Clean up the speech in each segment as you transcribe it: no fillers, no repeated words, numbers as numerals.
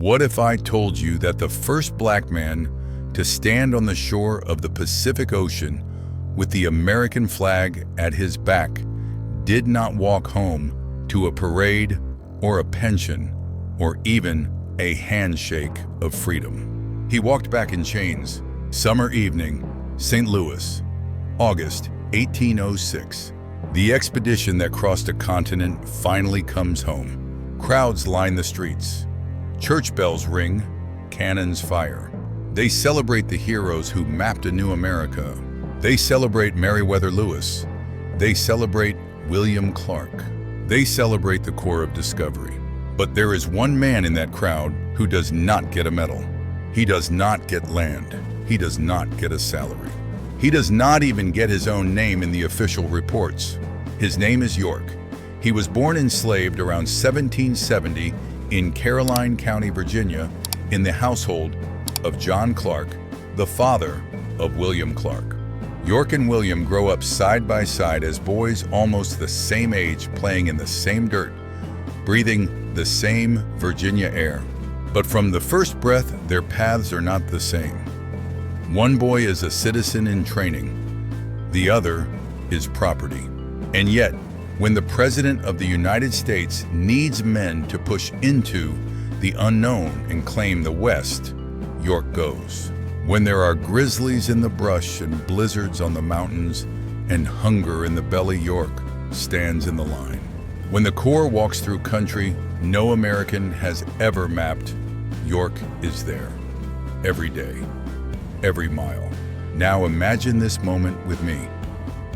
What if I told you that the first black man to stand on the shore of the Pacific Ocean with the American flag at his back did not walk home to a parade or a pension or even a handshake of freedom? He walked back in chains. Summer evening, St. Louis, August 1806. The expedition that crossed a continent finally comes home. Crowds line the streets. Church bells ring, cannons fire. They celebrate the heroes who mapped a new America. They celebrate Meriwether Lewis. They celebrate William Clark. They celebrate the Corps of Discovery. But there is one man in that crowd who does not get a medal. He does not get land. He does not get a salary. He does not even get his own name in the official reports. His name is York. He was born enslaved around 1770 in Caroline County, Virginia, in the household of John Clark, the father of William Clark. York and William grow up side by side as boys almost the same age, playing in the same dirt, breathing the same Virginia air. But from the first breath, their paths are not the same. One boy is a citizen in training, the other is property. And yet, when the President of the United States needs men to push into the unknown and claim the West, York goes. When there are grizzlies in the brush and blizzards on the mountains and hunger in the belly, York stands in the line. When the Corps walks through country no American has ever mapped, York is there. Every day, every mile. Now imagine this moment with me.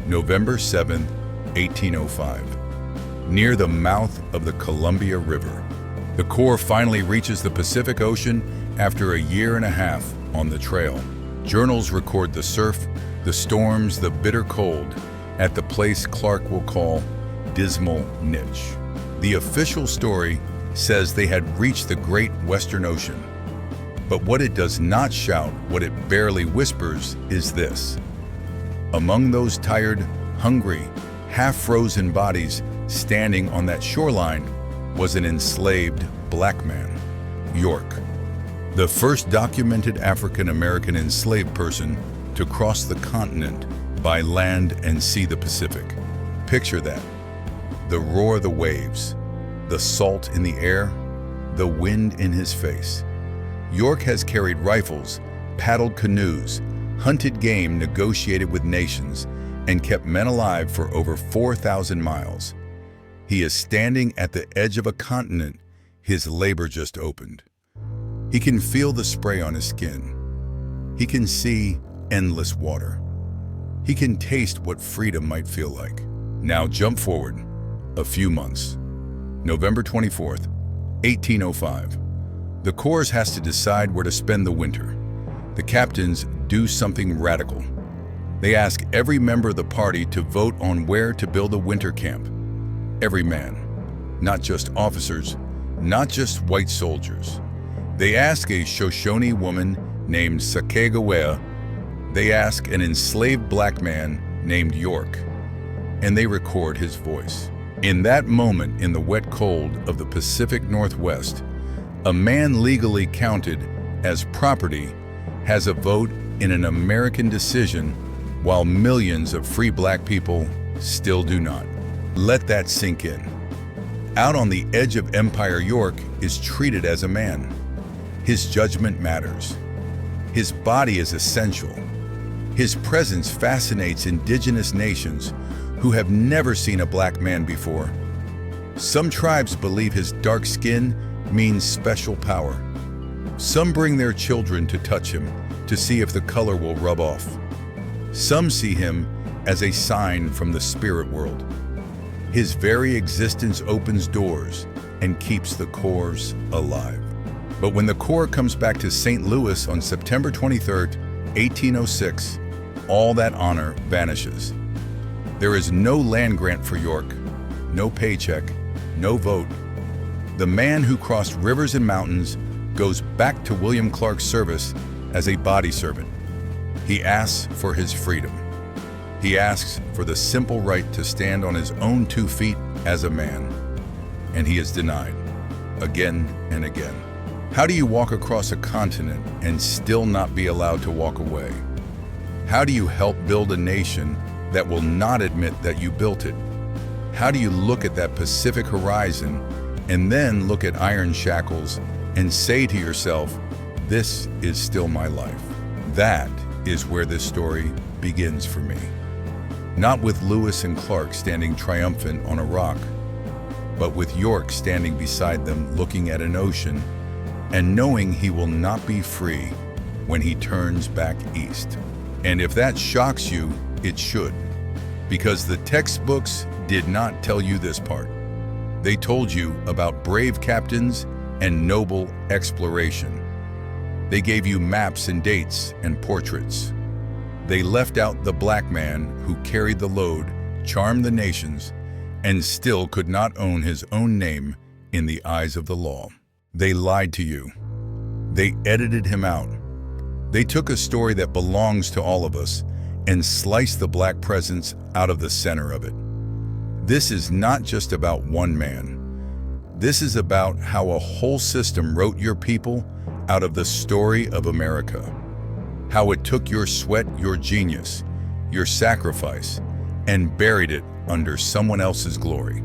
November 7th, 1805. Near the mouth of the Columbia River. The Corps finally reaches the Pacific Ocean after a year and a half on the trail. Journals record the surf, the storms, the bitter cold at the place Clark will call Dismal Niche. The official story says they had reached the great Western Ocean. But what it does not shout, what it barely whispers, is this. Among those tired, hungry, half-frozen bodies standing on that shoreline was an enslaved black man, York, the first documented African-American enslaved person to cross the continent by land and see the Pacific. Picture that. The roar of the waves, the salt in the air, the wind in his face. York has carried rifles, paddled canoes, hunted game, negotiated with nations, and kept men alive for over 4,000 miles. He is standing at the edge of a continent his labor just opened. He can feel the spray on his skin. He can see endless water. He can taste what freedom might feel like. Now jump forward a few months. November 24th, 1805. The Corps has to decide where to spend the winter. The captains do something radical. They ask every member of the party to vote on where to build a winter camp. Every man, not just officers, not just white soldiers. They ask a Shoshone woman named Sacagawea. They ask an enslaved black man named York, and they record his voice. In that moment, in the wet cold of the Pacific Northwest, a man legally counted as property has a vote in an American decision, while millions of free black people still do not. Let that sink in. Out on the edge of Empire, York is treated as a man. His judgment matters. His body is essential. His presence fascinates indigenous nations who have never seen a black man before. Some tribes believe his dark skin means special power. Some bring their children to touch him to see if the color will rub off. Some see him as a sign from the spirit world. His very existence opens doors and keeps the Corps alive. But when the Corps comes back to St. Louis on September 23rd, 1806, all that honor vanishes. There is no land grant for York, no paycheck, no vote. The man who crossed rivers and mountains goes back to William Clark's service as a body servant. He asks for his freedom. He asks for the simple right to stand on his own 2 feet as a man. And he is denied, again and again. How do you walk across a continent and still not be allowed to walk away? How do you help build a nation that will not admit that you built it? How do you look at that Pacific horizon and then look at iron shackles and say to yourself, this is still my life? That is where this story begins for me. Not with Lewis and Clark standing triumphant on a rock, but with York standing beside them looking at an ocean and knowing he will not be free when he turns back east. And if that shocks you, it should, because the textbooks did not tell you this part. They told you about brave captains and noble exploration. They gave you maps and dates and portraits. They left out the black man who carried the load, charmed the nations, and still could not own his own name in the eyes of the law. They lied to you. They edited him out. They took a story that belongs to all of us and sliced the black presence out of the center of it. This is not just about one man. This is about how a whole system wrote your people out of the story of America. How it took your sweat, your genius, your sacrifice, and buried it under someone else's glory.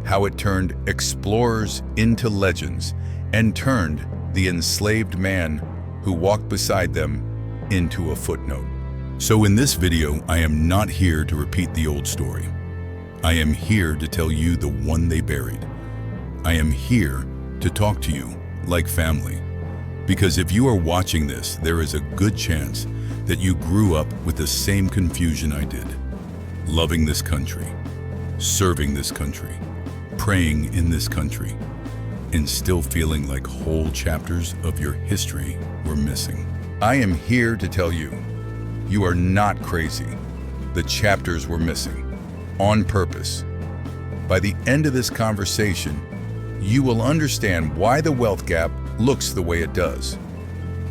How it turned explorers into legends and turned the enslaved man who walked beside them into a footnote. So in this video, I am not here to repeat the old story. I am here to tell you the one they buried. I am here to talk to you like family. Because if you are watching this, there is a good chance that you grew up with the same confusion I did. Loving this country, serving this country, praying in this country, and still feeling like whole chapters of your history were missing. I am here to tell you, you are not crazy. The chapters were missing, on purpose. By the end of this conversation, you will understand why the wealth gap looks the way it does.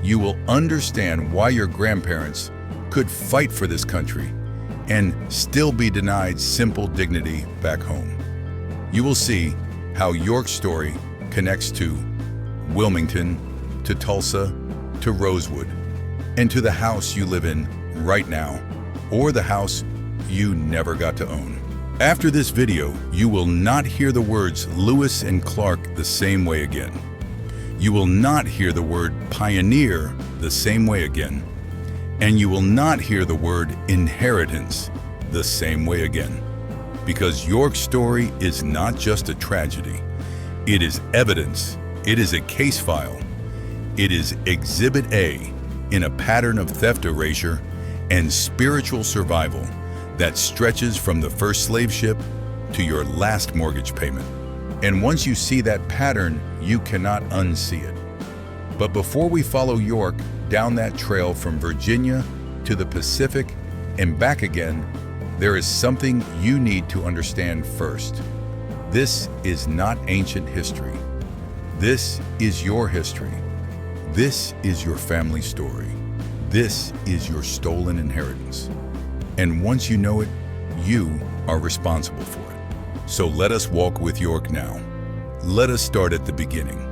You will understand why your grandparents could fight for this country and still be denied simple dignity back home. You will see how York's story connects to Wilmington, to Tulsa, to Rosewood, and to the house you live in right now, or the house you never got to own. After this video, you will not hear the words Lewis and Clark the same way again. You will not hear the word pioneer the same way again. And you will not hear the word inheritance the same way again. Because York's story is not just a tragedy. It is evidence. It is a case file. It is Exhibit A in a pattern of theft, erasure, and spiritual survival that stretches from the first slave ship to your last mortgage payment. And once you see that pattern, you cannot unsee it. But before we follow York down that trail from Virginia to the Pacific and back again, there is something you need to understand first. This is not ancient history. This is your history. This is your family story. This is your stolen inheritance. And once you know it, you are responsible for it. So let us walk with York now. Let us start at the beginning.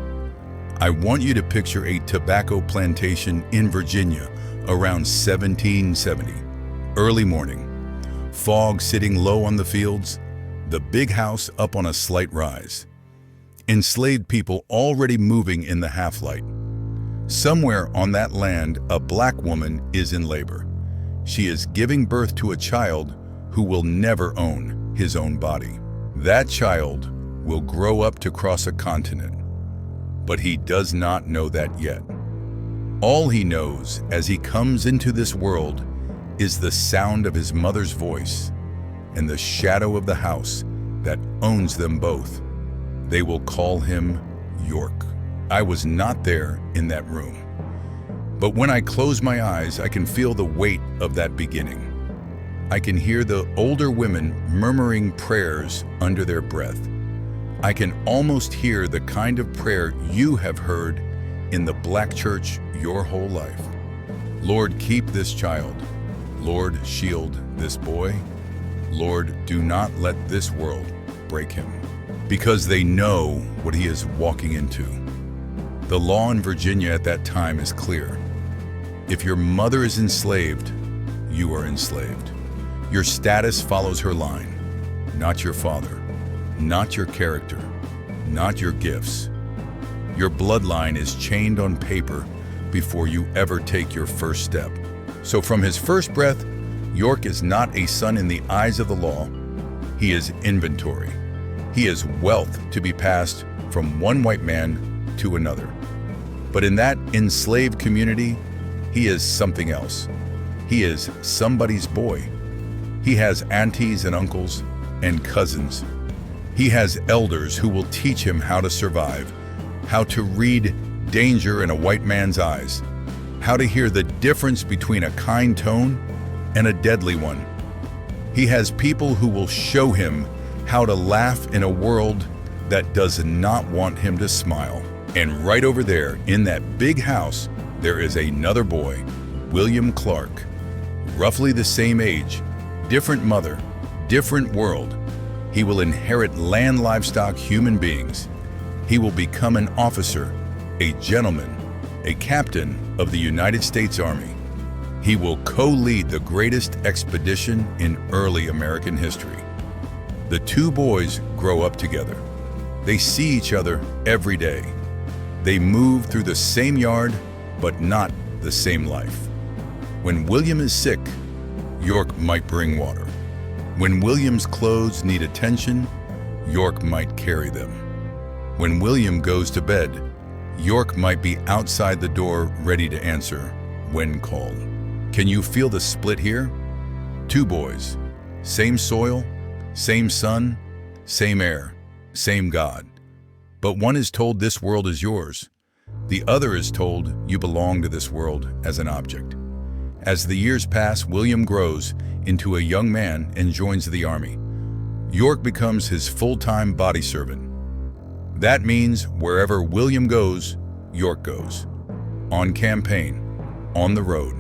I want you to picture a tobacco plantation in Virginia around 1770. Early morning, fog sitting low on the fields, the big house up on a slight rise. Enslaved people already moving in the half-light. Somewhere on that land, a black woman is in labor. She is giving birth to a child who will never own his own body. That child will grow up to cross a continent, but he does not know that yet. All he knows as he comes into this world is the sound of his mother's voice and the shadow of the house that owns them both. They will call him York. I was not there in that room, but when I close my eyes, I can feel the weight of that beginning. I can hear the older women murmuring prayers under their breath. I can almost hear the kind of prayer you have heard in the black church your whole life. Lord, keep this child. Lord, shield this boy. Lord, do not let this world break him. Because they know what he is walking into. The law in Virginia at that time is clear. If your mother is enslaved, you are enslaved. Your status follows her line, not your father, not your character, not your gifts. Your bloodline is chained on paper before you ever take your first step. So from his first breath, York is not a son in the eyes of the law. He is inventory. He is wealth to be passed from one white man to another. But in that enslaved community, he is something else. He is somebody's boy. He has aunties and uncles and cousins. He has elders who will teach him how to survive, how to read danger in a white man's eyes, how to hear the difference between a kind tone and a deadly one. He has people who will show him how to laugh in a world that does not want him to smile. And right over there, in that big house, there is another boy, William Clark, roughly the same age, different mother, different world. He will inherit land, livestock, human beings. He will become an officer, a gentleman, a captain of the United States Army. He will co-lead the greatest expedition in early American history. The two boys grow up together. They see each other every day. They move through the same yard, but not the same life. When William is sick, York might bring water. When William's clothes need attention, York might carry them. When William goes to bed, York might be outside the door ready to answer when called. Can you feel the split here? Two boys, same soil, same sun, same air, same God. But one is told this world is yours. The other is told you belong to this world as an object. As the years pass, William grows into a young man and joins the army. York becomes his full-time body servant. That means wherever William goes, York goes. On campaign, on the road,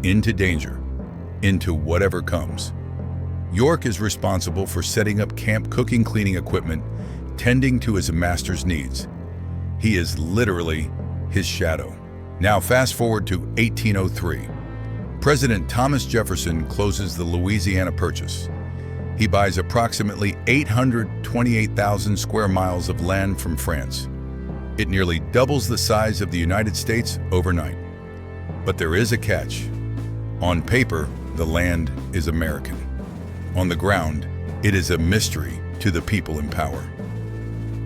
into danger, into whatever comes. York is responsible for setting up camp cooking, cleaning equipment, tending to his master's needs. He is literally his shadow. Now fast forward to 1803. President Thomas Jefferson closes the Louisiana Purchase. He buys approximately 828,000 square miles of land from France. It nearly doubles the size of the United States overnight. But there is a catch. On paper, the land is American. On the ground, it is a mystery to the people in power.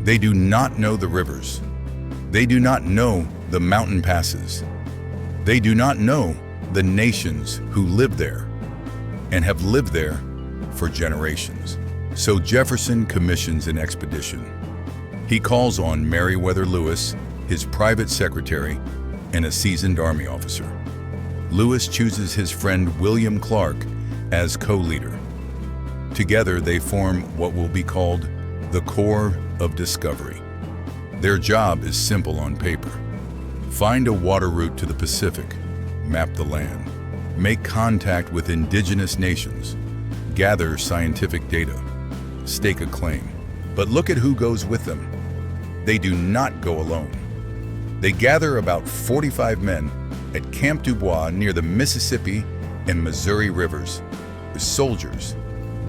They do not know the rivers. They do not know the mountain passes. They do not know the nations who live there and have lived there for generations. So Jefferson commissions an expedition. He calls on Meriwether Lewis, his private secretary, and a seasoned army officer. Lewis chooses his friend William Clark as co-leader. Together they form what will be called the Corps of Discovery. Their job is simple on paper. Find a water route to the Pacific, map the land, make contact with indigenous nations, gather scientific data, stake a claim. But look at who goes with them. They do not go alone. They gather about 45 men at Camp Dubois near the Mississippi and Missouri rivers, with soldiers,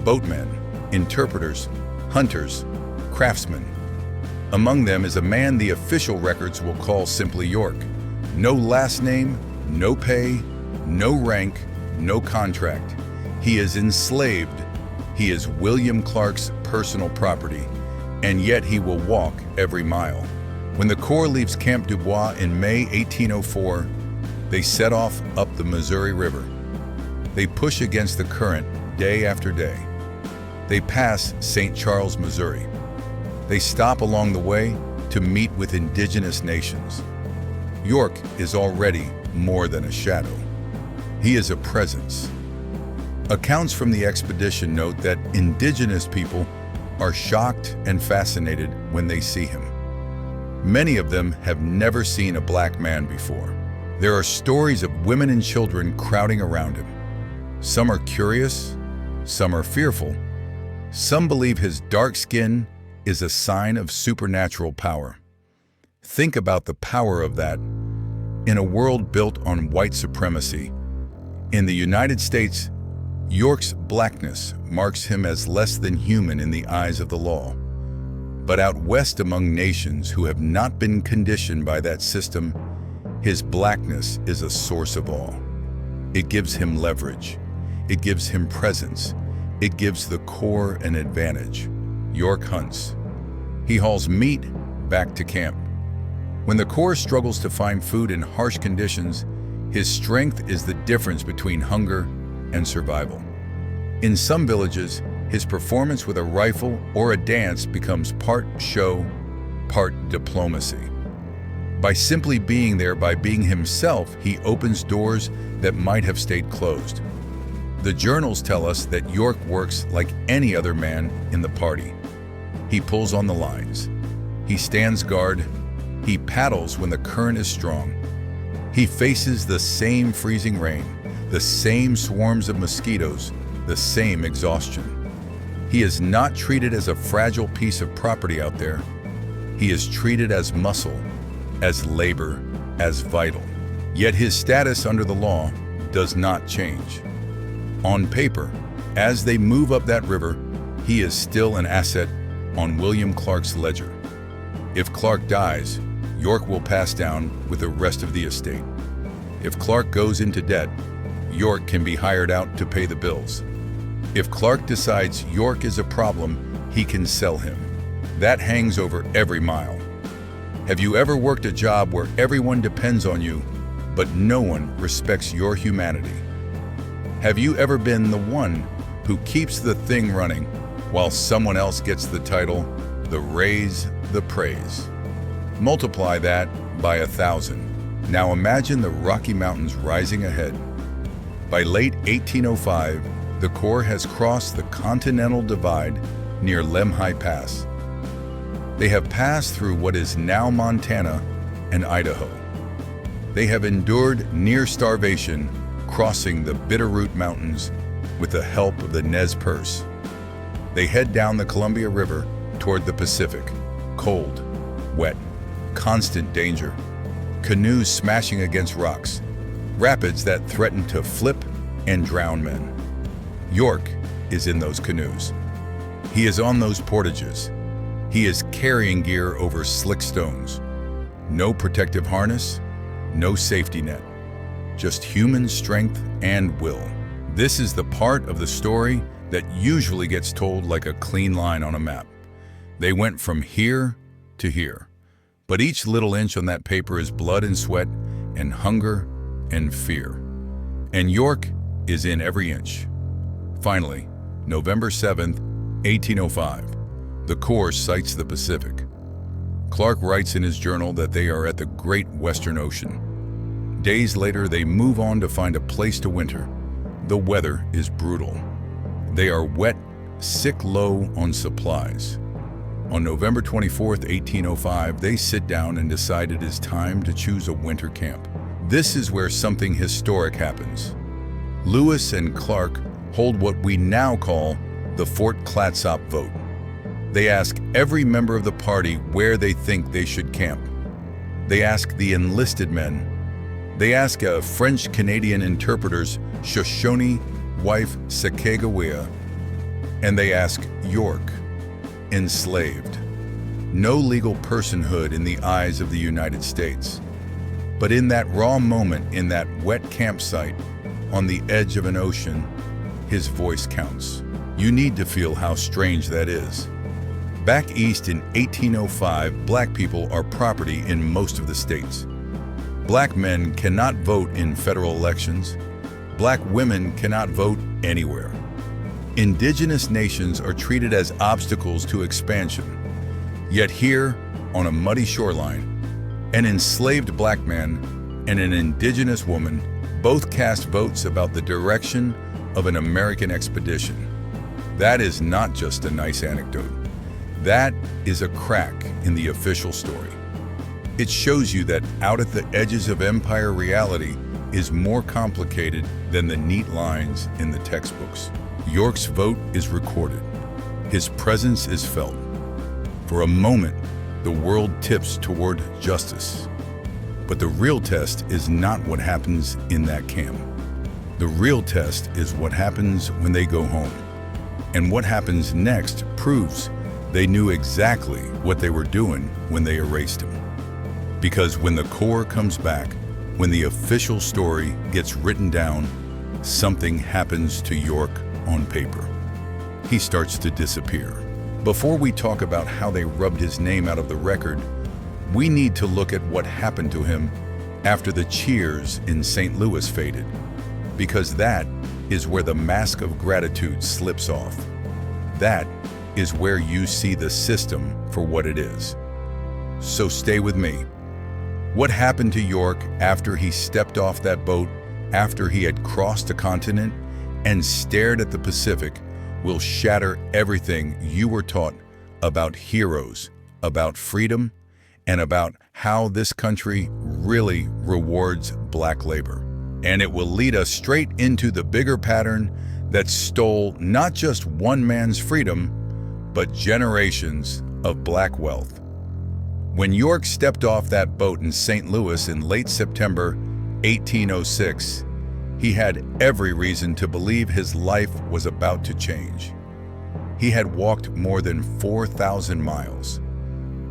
boatmen, interpreters, hunters, craftsmen. Among them is a man the official records will call simply York. No last name, no pay, no rank, no contract. He is enslaved. He is William Clark's personal property, and yet he will walk every mile. When the Corps leaves Camp Dubois in May 1804, they set off up the Missouri River. They push against the current day after day. They pass St. Charles, Missouri. They stop along the way to meet with indigenous nations. York is already more than a shadow. He is a presence. Accounts from the expedition note that indigenous people are shocked and fascinated when they see him. Many of them have never seen a black man before. There are stories of women and children crowding around him. Some are curious, some are fearful. Some believe his dark skin is a sign of supernatural power. Think about the power of that. In a world built on white supremacy, in the United States, York's blackness marks him as less than human in the eyes of the law. But out west among nations who have not been conditioned by that system, his blackness is a source of awe. It gives him leverage. It gives him presence. It gives the Corps an advantage. York hunts. He hauls meat back to camp. When the Corps struggles to find food in harsh conditions, his strength is the difference between hunger and survival. In some villages, his performance with a rifle or a dance becomes part show, part diplomacy. By simply being there, by being himself, he opens doors that might have stayed closed. The journals tell us that York works like any other man in the party. He pulls on the lines. He stands guard. He paddles when the current is strong. He faces the same freezing rain, the same swarms of mosquitoes, the same exhaustion. He is not treated as a fragile piece of property out there. He is treated as muscle, as labor, as vital. Yet his status under the law does not change. On paper, as they move up that river, he is still an asset on William Clark's ledger. If Clark dies, York will pass down with the rest of the estate. If Clark goes into debt, York can be hired out to pay the bills. If Clark decides York is a problem, he can sell him. That hangs over every mile. Have you ever worked a job where everyone depends on you, but no one respects your humanity? Have you ever been the one who keeps the thing running while someone else gets the title, the raise, the praise? Multiply that by 1,000. Now imagine the Rocky Mountains rising ahead. By late 1805, the Corps has crossed the Continental Divide near Lemhi Pass. They have passed through what is now Montana and Idaho. They have endured near starvation, crossing the Bitterroot Mountains with the help of the Nez Perce. They head down the Columbia River toward the Pacific, cold, wet, constant danger, canoes smashing against rocks, rapids that threaten to flip and drown men. York is in those canoes. He is on those portages. He is carrying gear over slick stones. No protective harness, no safety net, just human strength and will. This is the part of the story that usually gets told like a clean line on a map. They went from here to here. But each little inch on that paper is blood and sweat and hunger and fear. And York is in every inch. Finally, November 7th, 1805, the Corps sights the Pacific. Clark writes in his journal that they are at the Great Western Ocean. Days later, they move on to find a place to winter. The weather is brutal. They are wet, sick low on supplies. On November 24th, 1805, they sit down and decide it is time to choose a winter camp. This is where something historic happens. Lewis and Clark hold what we now call the Fort Clatsop vote. They ask every member of the party where they think they should camp. They ask the enlisted men. They ask a French-Canadian interpreter's Shoshone wife Sacagawea, and they ask York, enslaved. No legal personhood in the eyes of the United States. But in that raw moment, in that wet campsite, on the edge of an ocean, his voice counts. You need to feel how strange that is. Back east in 1805, black people are property in most of the states. Black men cannot vote in federal elections. Black women cannot vote anywhere. Indigenous nations are treated as obstacles to expansion. Yet here, on a muddy shoreline, an enslaved black man and an indigenous woman both cast votes about the direction of an American expedition. That is not just a nice anecdote. That is a crack in the official story. It shows you that out at the edges of empire reality is more complicated than the neat lines in the textbooks. York's vote is recorded. His presence is felt. For a moment, the world tips toward justice. But the real test is not what happens in that camp. The real test is what happens when they go home. And what happens next proves they knew exactly what they were doing when they erased him. Because when the core comes back, when the official story gets written down, something happens to York on paper. He starts to disappear. Before we talk about how they rubbed his name out of the record, we need to look at what happened to him after the cheers in St. Louis faded, because that is where the mask of gratitude slips off. That is where you see the system for what it is. So stay with me. What happened to York after he stepped off that boat, after he had crossed a continent and stared at the Pacific, will shatter everything you were taught about heroes, about freedom, and about how this country really rewards black labor. And it will lead us straight into the bigger pattern that stole not just one man's freedom, but generations of black wealth. When York stepped off that boat in St. Louis in late September 1806, he had every reason to believe his life was about to change. He had walked more than 4,000 miles.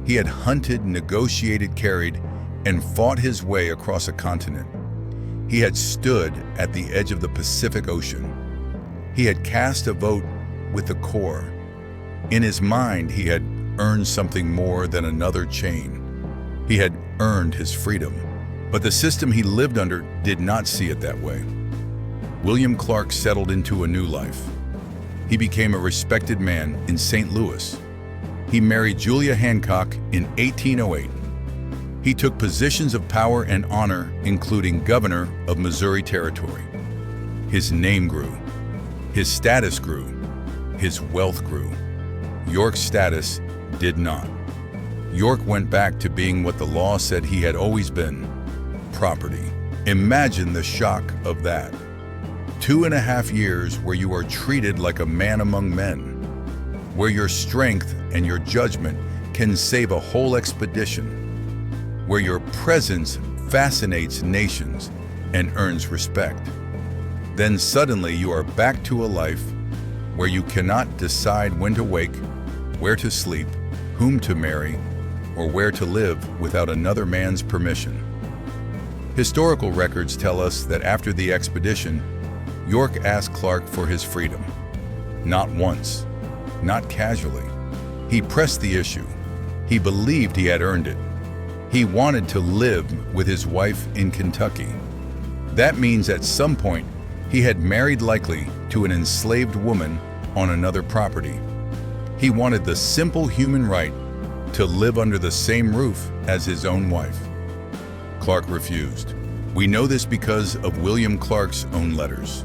He had hunted, negotiated, carried, and fought his way across a continent. He had stood at the edge of the Pacific Ocean. He had cast a vote with the core. In his mind, he had earned something more than another chain. He had earned his freedom. But the system he lived under did not see it that way. William Clark settled into a new life. He became a respected man in St. Louis. He married Julia Hancock in 1808. He took positions of power and honor, including governor of Missouri Territory. His name grew. His status grew. His wealth grew. York's status did not. York went back to being what the law said he had always been: property. Imagine the shock of that. 2.5 years where you are treated like a man among men, where your strength and your judgment can save a whole expedition, where your presence fascinates nations and earns respect. Then suddenly you are back to a life where you cannot decide when to wake, where to sleep, whom to marry, or where to live without another man's permission. Historical records tell us that after the expedition, York asked Clark for his freedom. Not once, not casually. He pressed the issue. He believed he had earned it. He wanted to live with his wife in Kentucky. That means at some point he had married, likely to an enslaved woman on another property. He wanted the simple human right to live under the same roof as his own wife. Clark refused. We know this because of William Clark's own letters.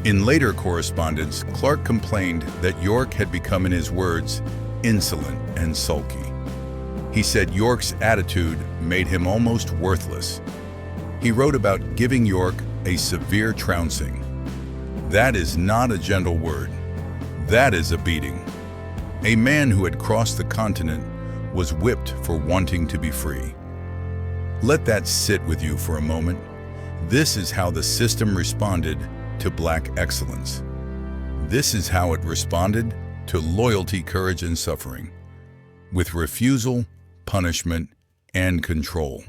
In later correspondence, Clark complained that York had become, in his words, insolent and sulky. He said York's attitude made him almost worthless. He wrote about giving York a severe trouncing. That is not a gentle word. That is a beating. A man who had crossed the continent was whipped for wanting to be free. Let that sit with you for a moment. This is how the system responded to black excellence. This is how it responded to loyalty, courage, and suffering, with refusal, punishment, and control.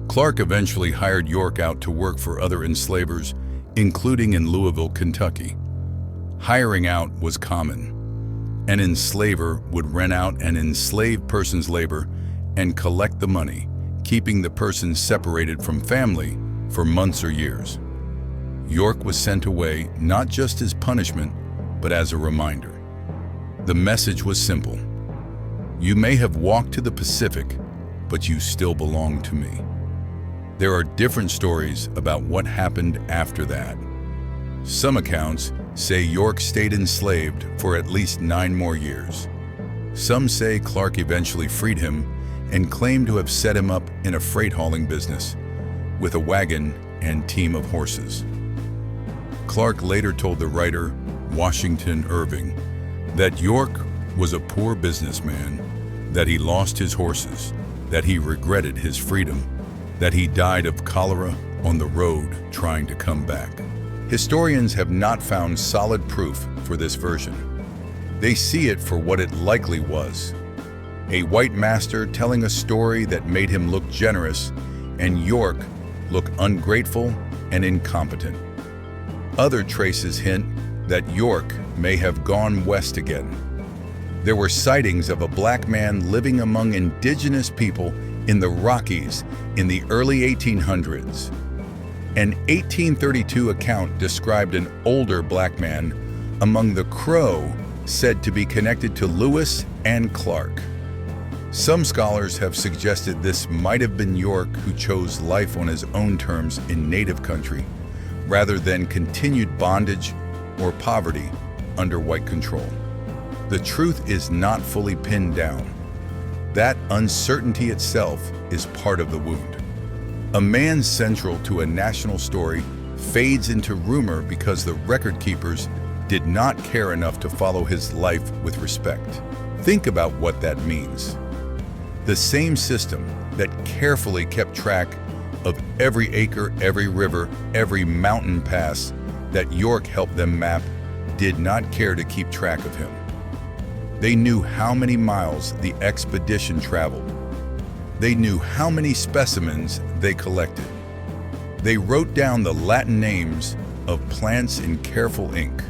Clark eventually hired York out to work for other enslavers, including in Louisville, Kentucky. Hiring out was common. An enslaver would rent out an enslaved person's labor and collect the money, keeping the person separated from family for months or years. York was sent away not just as punishment, but as a reminder. The message was simple. You may have walked to the Pacific, but you still belong to me. There are different stories about what happened after that. Some accounts say York stayed enslaved for at least 9 more years. Some say Clark eventually freed him and claimed to have set him up in a freight hauling business with a wagon and team of horses. Clark later told the writer Washington Irving that York was a poor businessman that he lost his horses, that he regretted his freedom, that he died of cholera on the road trying to come back. Historians have not found solid proof for this version. They see it for what it likely was: a white master telling a story that made him look generous and York look ungrateful and incompetent. Other traces hint that York may have gone west again. There were sightings of a black man living among indigenous people in the Rockies in the early 1800s. An 1832 account described an older black man among the Crow said to be connected to Lewis and Clark. Some scholars have suggested this might have been York who chose life on his own terms in native country, rather than continued bondage or poverty under white control. The truth is not fully pinned down. That uncertainty itself is part of the wound. A man central to a national story fades into rumor because the record keepers did not care enough to follow his life with respect. Think about what that means. The same system that carefully kept track of every acre, every river, every mountain pass that York helped them map did not care to keep track of him. They knew how many miles the expedition traveled. They knew how many specimens they collected. They wrote down the Latin names of plants in careful ink.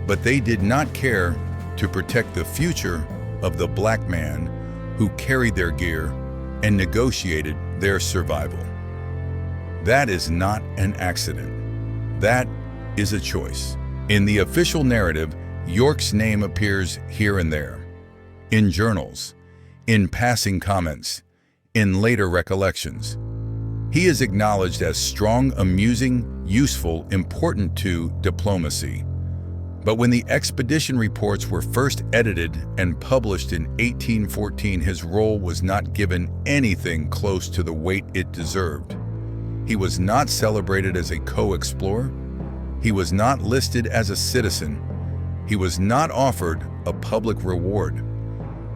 But they did not care to protect the future of the black man who carried their gear and negotiated their survival. That is not an accident. That is a choice. In the official narrative, York's name appears here and there, in journals, in passing comments, in later recollections. He is acknowledged as strong, amusing, useful, important to diplomacy. But when the expedition reports were first edited and published in 1814, his role was not given anything close to the weight it deserved. He was not celebrated as a co-explorer. He was not listed as a citizen. He was not offered a public reward.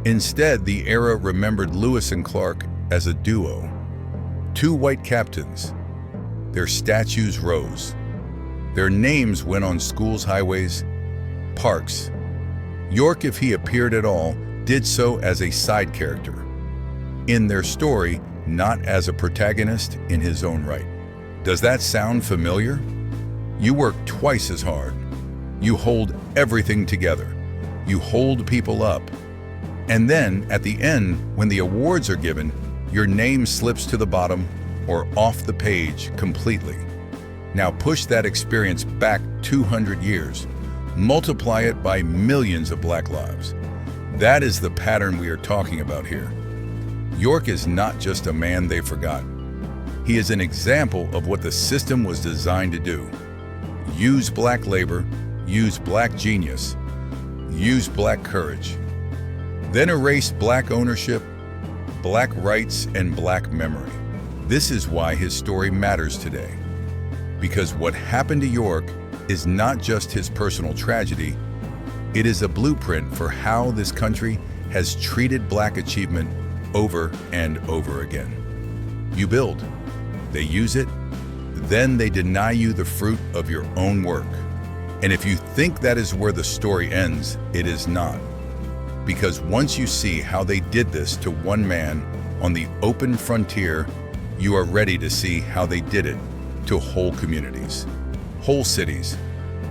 Instead, the era remembered Lewis and Clark as a duo, two white captains. Their statues rose. Their names went on schools' highways, parks. York, if he appeared at all, did so as a side character in their story, not as a protagonist in his own right. Does that sound familiar? You work twice as hard. You hold everything together. You hold people up. And then, at the end, when the awards are given, your name slips to the bottom or off the page completely. Now push that experience back 200 years. Multiply it by millions of black lives. That is the pattern we are talking about here. York is not just a man they forgot. He is an example of what the system was designed to do. Use black labor, use black genius, use black courage. Then erase black ownership, black rights, and black memory. This is why his story matters today. Because what happened to York is not just his personal tragedy, it is a blueprint for how this country has treated black achievement over and over again. You build, they use it, then they deny you the fruit of your own work. And if you think that is where the story ends, it is not. Because once you see how they did this to one man on the open frontier, you are ready to see how they did it to whole communities, whole cities,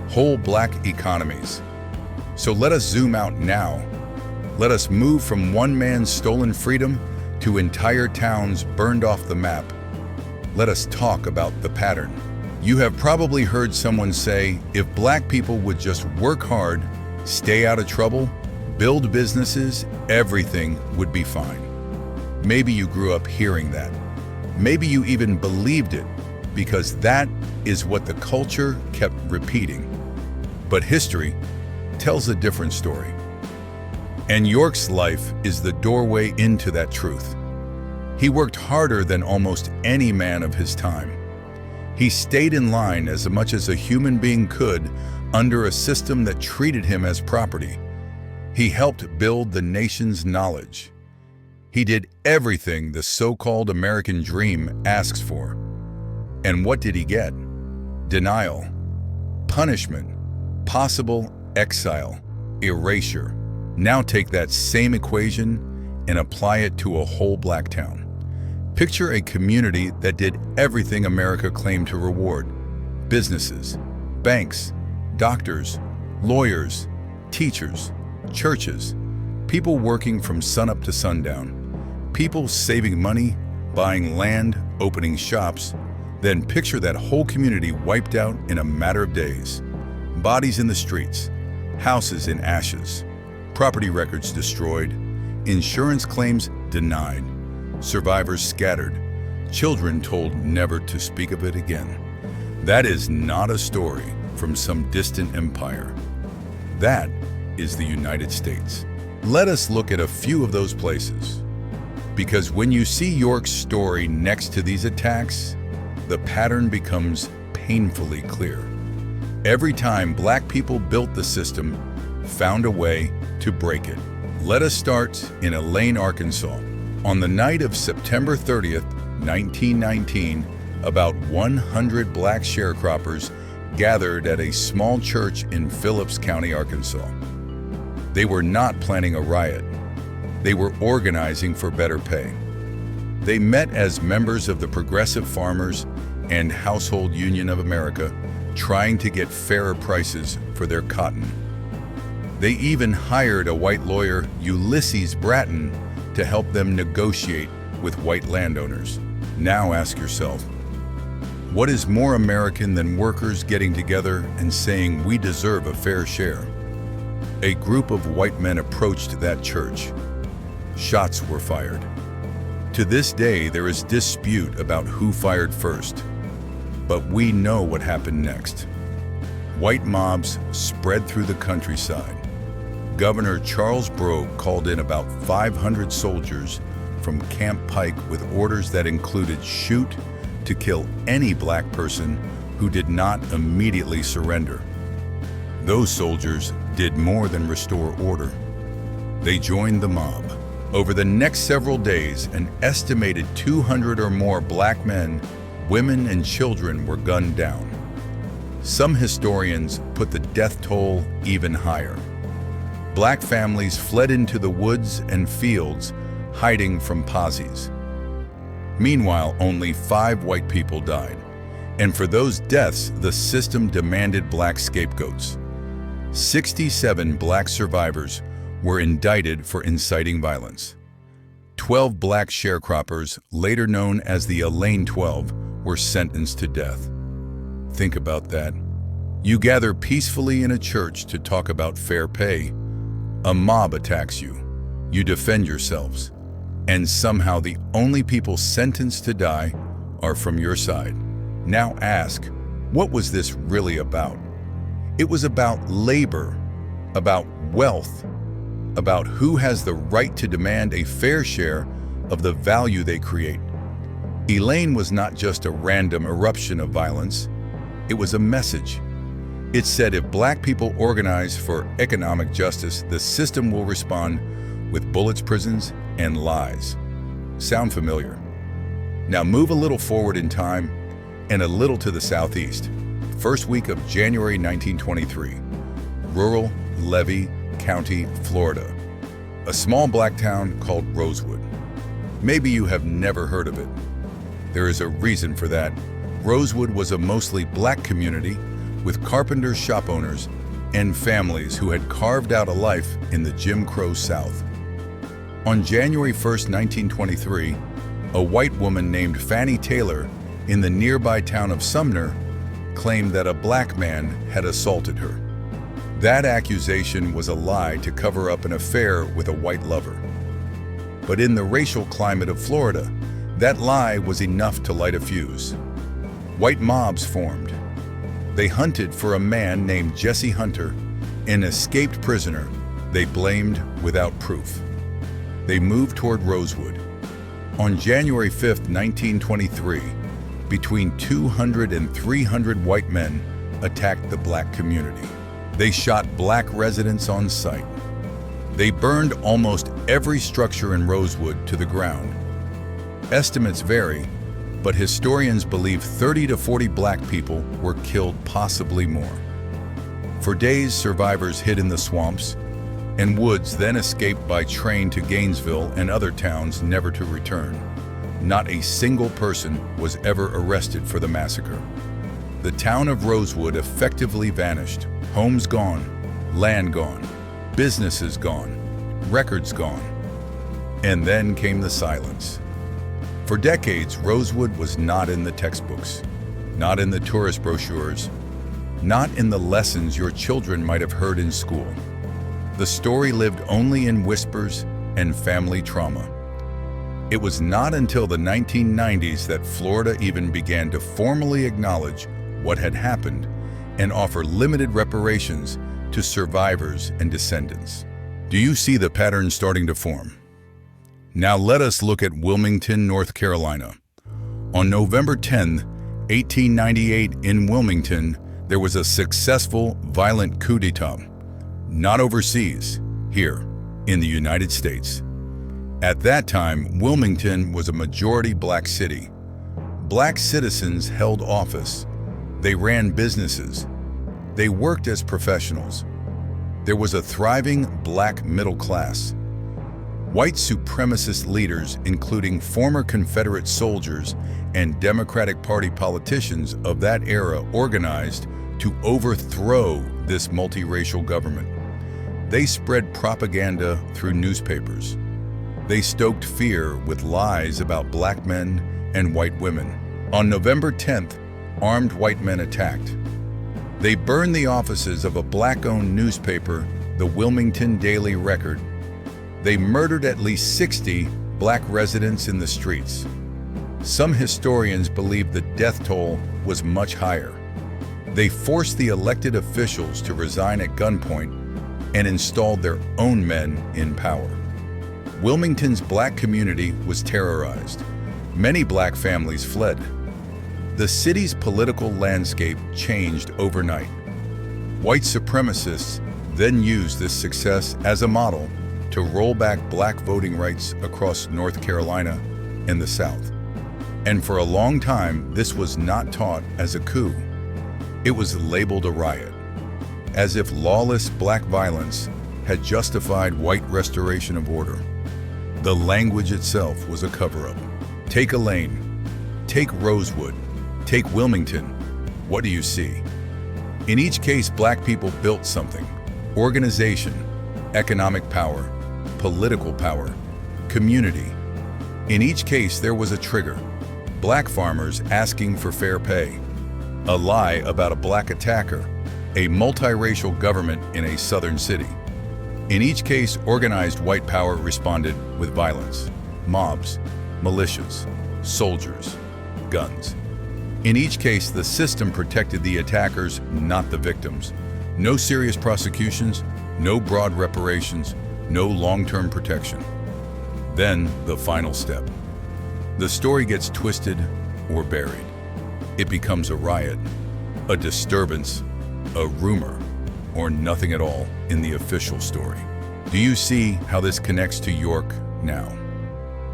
whole black economies. So let us zoom out now. Let us move from one man's stolen freedom to entire towns burned off the map. Let us talk about the pattern. You have probably heard someone say, if black people would just work hard, stay out of trouble, build businesses, everything would be fine. Maybe you grew up hearing that. Maybe you even believed it, because that is what the culture kept repeating. But history tells a different story. And York's life is the doorway into that truth. He worked harder than almost any man of his time. He stayed in line as much as a human being could under a system that treated him as property. He helped build the nation's knowledge. He did everything the so-called American dream asks for. And what did he get? Denial, punishment, possible exile, erasure. Now take that same equation and apply it to a whole black town. Picture a community that did everything America claimed to reward. Businesses, banks, doctors, lawyers, teachers, churches, people working from sunup to sundown, people saving money, buying land, opening shops. Then picture that whole community wiped out in a matter of days. Bodies in the streets, houses in ashes, property records destroyed, insurance claims denied, survivors scattered, children told never to speak of it again. That is not a story from some distant empire. That is the United States. Let us look at a few of those places. Because when you see York's story next to these attacks, the pattern becomes painfully clear. Every time black people built the system, found a way to break it. Let us start in Elaine, Arkansas. On the night of September 30th, 1919, about 100 black sharecroppers gathered at a small church in Phillips County, Arkansas. They were not planning a riot. They were organizing for better pay. They met as members of the Progressive Farmers and Household Union of America, trying to get fairer prices for their cotton. They even hired a white lawyer, Ulysses Bratton, to help them negotiate with white landowners. Now ask yourself, what is more American than workers getting together and saying we deserve a fair share? A group of white men approached that church. Shots were fired. To this day, there is dispute about who fired first, but we know what happened next. White mobs spread through the countryside. Governor Charles Brogue called in about 500 soldiers from Camp Pike with orders that included shoot to kill any black person who did not immediately surrender. Those soldiers did more than restore order. They joined the mob. Over the next several days, an estimated 200 or more black men, women, and children were gunned down. Some historians put the death toll even higher. Black families fled into the woods and fields, hiding from posses. Meanwhile, only 5 white people died, and for those deaths, the system demanded black scapegoats. 67 black survivors were indicted for inciting violence. 12 black sharecroppers, later known as the Elaine 12, were sentenced to death. Think about that. You gather peacefully in a church to talk about fair pay. A mob attacks you. You defend yourselves. And somehow the only people sentenced to die are from your side. Now ask, what was this really about? It was about labor, about wealth, about who has the right to demand a fair share of the value they create. Elaine was not just a random eruption of violence. It was a message. It said if black people organize for economic justice, the system will respond with bullets, prisons, and lies. Sound familiar? Now move a little forward in time and a little to the southeast. First week of January 1923, rural Levy County, Florida. A small black town called Rosewood. Maybe you have never heard of it. There is a reason for that. Rosewood was a mostly black community with carpenter shop owners and families who had carved out a life in the Jim Crow South. On January 1st, 1923, a white woman named Fannie Taylor in the nearby town of Sumner claimed that a black man had assaulted her. That accusation was a lie to cover up an affair with a white lover. But in the racial climate of Florida, that lie was enough to light a fuse. White mobs formed. They hunted for a man named Jesse Hunter, an escaped prisoner they blamed without proof. They moved toward Rosewood. On January 5th, 1923, between 200 and 300 white men attacked the black community. They shot black residents on sight. They burned almost every structure in Rosewood to the ground. Estimates vary, but historians believe 30 to 40 black people were killed, possibly more. For days, survivors hid in the swamps and woods, then escaped by train to Gainesville and other towns, never to return. Not a single person was ever arrested for the massacre. The town of Rosewood effectively vanished. Homes gone, land gone, businesses gone, records gone. And then came the silence. For decades, Rosewood was not in the textbooks, not in the tourist brochures, not in the lessons your children might have heard in school. The story lived only in whispers and family trauma. It was not until the 1990s that Florida even began to formally acknowledge what had happened and offer limited reparations to survivors and descendants. Do you see the pattern starting to form? Now let us look at Wilmington, North Carolina. On November 10, 1898, in Wilmington, there was a successful, violent coup d'etat. Not overseas, here, in the United States. At that time, Wilmington was a majority black city. Black citizens held office. They ran businesses. They worked as professionals. There was a thriving black middle class. White supremacist leaders, including former Confederate soldiers and Democratic Party politicians of that era, organized to overthrow this multiracial government. They spread propaganda through newspapers. They stoked fear with lies about black men and white women. On November 10th, armed white men attacked. They burned the offices of a black-owned newspaper, the Wilmington Daily Record. They murdered at least 60 black residents in the streets. Some historians believe the death toll was much higher. They forced the elected officials to resign at gunpoint and installed their own men in power. Wilmington's black community was terrorized. Many black families fled. The city's political landscape changed overnight. White supremacists then used this success as a model to roll back black voting rights across North Carolina and the South. And for a long time, this was not taught as a coup. It was labeled a riot, as if lawless black violence had justified white restoration of order. The language itself was a cover-up. Take Elaine, take Rosewood, take Wilmington. What do you see? In each case, black people built something: organization, economic power, political power, community. In each case, there was a trigger: black farmers asking for fair pay, a lie about a black attacker, a multiracial government in a southern city. In each case, organized white power responded with violence: mobs, militias, soldiers, guns. In each case, the system protected the attackers, not the victims. No serious prosecutions, no broad reparations, no long-term protection. Then, the final step. The story gets twisted or buried. It becomes a riot, a disturbance, a rumor, or nothing at all in the official story. Do you see how this connects to York now?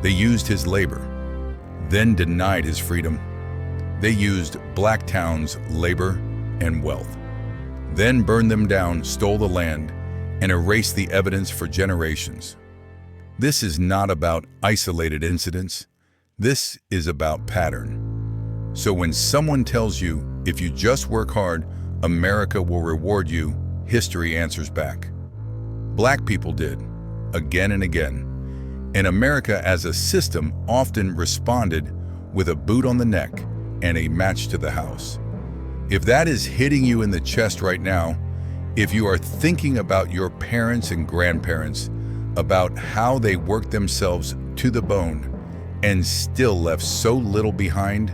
They used his labor, then denied his freedom. They used black towns' labor and wealth, then burned them down, stole the land, and erased the evidence for generations. This is not about isolated incidents. This is about pattern. So when someone tells you, if you just work hard, America will reward you, history answers back. Black people did, again and again. And America as a system often responded with a boot on the neck and a match to the house. If that is hitting you in the chest right now, if you are thinking about your parents and grandparents, about how they worked themselves to the bone and still left so little behind,